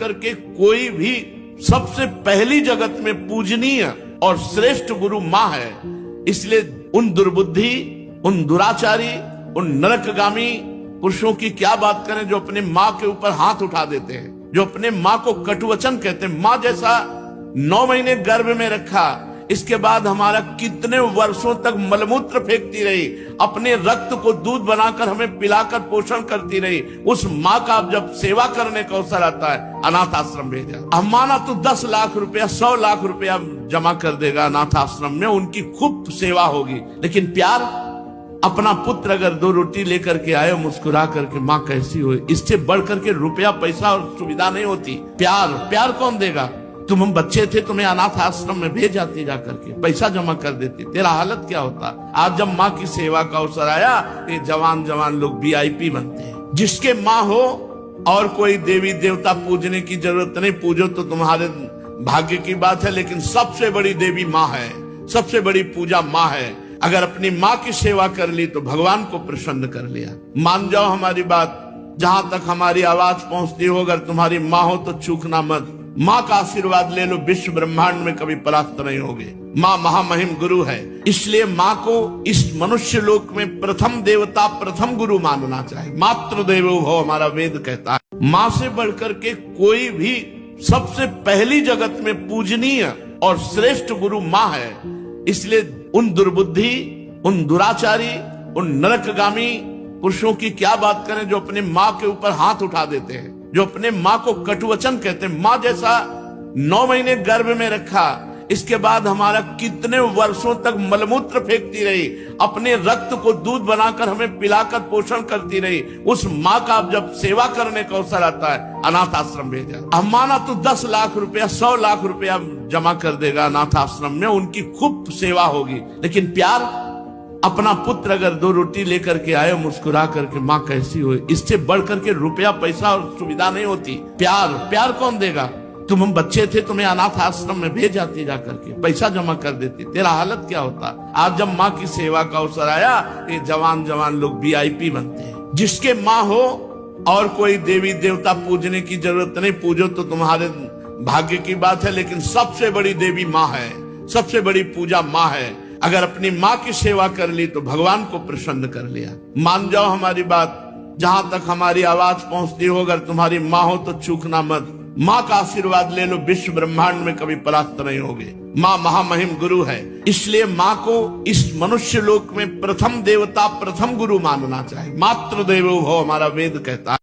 करके कोई भी सबसे पहली जगत में पूजनीय और श्रेष्ठ गुरु माँ है। इसलिए उन दुर्बुद्धि, उन दुराचारी, उन नरकगामी पुरुषों की क्या बात करें जो अपने माँ के ऊपर हाथ उठा देते हैं, जो अपने माँ को कटुवचन कहते हैं। माँ जैसा 9 महीने गर्भ में रखा, इसके बाद हमारा कितने वर्षों तक मलमूत्र फेंकती रही, अपने रक्त को दूध बनाकर हमें पिलाकर पोषण करती रही। उस माँ का जब सेवा करने का अवसर आता है, अनाथ आश्रम भेजा। हम माना तो 10 लाख रुपया, 100 लाख रुपया जमा कर देगा अनाथ आश्रम में, उनकी खूब सेवा होगी। लेकिन प्यार, अपना पुत्र अगर 2 रोटी लेकर के आए, मुस्कुरा करके माँ कैसी हो, इससे बढ़ करके रुपया पैसा और सुविधा नहीं होती। प्यार कौन देगा? तुम हम बच्चे थे, तुम्हें अनाथ आश्रम में भेज जाती, जाकर के पैसा जमा कर देती, तेरा हालत क्या होता। आज जब माँ की सेवा का अवसर आया, ये जवान लोग VIP बनते हैं। जिसके माँ हो और कोई देवी देवता पूजने की जरूरत नहीं, पूजो तो तुम्हारे भाग्य की बात है, लेकिन सबसे बड़ी देवी माँ है, सबसे बड़ी पूजा माँ है। अगर अपनी माँ की सेवा कर ली तो भगवान को प्रसन्न कर लिया। मान जाओ हमारी बात, जहां तक हमारी आवाज पहुंचती हो, अगर तुम्हारी माँ हो तो चूकना मत। माँ का आशीर्वाद ले लो, विश्व ब्रह्मांड में कभी परास्त नहीं होगे। माँ महामहिम गुरु है, इसलिए माँ को इस मनुष्य लोक में प्रथम देवता, प्रथम गुरु मानना चाहिए। मातृ देवो भव, हमारा वेद कहता है। माँ से बढ़कर के कोई भी सबसे पहली जगत में पूजनीय और श्रेष्ठ गुरु माँ है। इसलिए उन दुर्बुद्धि, उन दुराचारी, उन नरकगामी पुरुषों की क्या बात करें जो अपने माँ के ऊपर हाथ उठा देते हैं, जो अपने माँ को कटुवचन कहते हैं। माँ जैसा 9 महीने गर्भ में रखा, इसके बाद हमारा कितने वर्षों तक मलमूत्र फेंकती रही, अपने रक्त को दूध बनाकर हमें पिलाकर पोषण करती रही। उस माँ का जब सेवा करने का अवसर आता है, अनाथ आश्रम भेजा। हम माना तो 10 लाख रुपया, 100 लाख रुपया जमा कर देगा अनाथ आश्रम में, उनकी खूब सेवा होगी। लेकिन प्यार, अपना पुत्र अगर 2 रोटी लेकर के आए, मुस्कुरा करके माँ कैसी हो, इससे बढ़ करके रुपया पैसा और सुविधा नहीं होती। प्यार कौन देगा? तुम हम बच्चे थे, तुम्हें अनाथ आश्रम में भेज जाती, जाकर के पैसा जमा कर देती, तेरा हालत क्या होता। आज जब माँ की सेवा का अवसर आया, ये जवान लोग VIP बनते हैं। जिसके माँ हो और कोई देवी देवता पूजने की जरूरत नहीं, पूजो तो तुम्हारे भाग्य की बात है, लेकिन सबसे बड़ी देवी माँ है, सबसे बड़ी पूजा माँ है। अगर अपनी माँ की सेवा कर ली तो भगवान को प्रसन्न कर लिया। मान जाओ हमारी बात, जहां तक हमारी आवाज पहुंचती हो, अगर तुम्हारी माँ हो तो चूकना मत। माँ का आशीर्वाद ले लो, विश्व ब्रह्मांड में कभी परास्त नहीं होगे। माँ महामहिम गुरु है, इसलिए माँ को इस मनुष्य लोक में प्रथम देवता, प्रथम गुरु मानना चाहिए। मातृ देवो भव, हमारा वेद कहता है।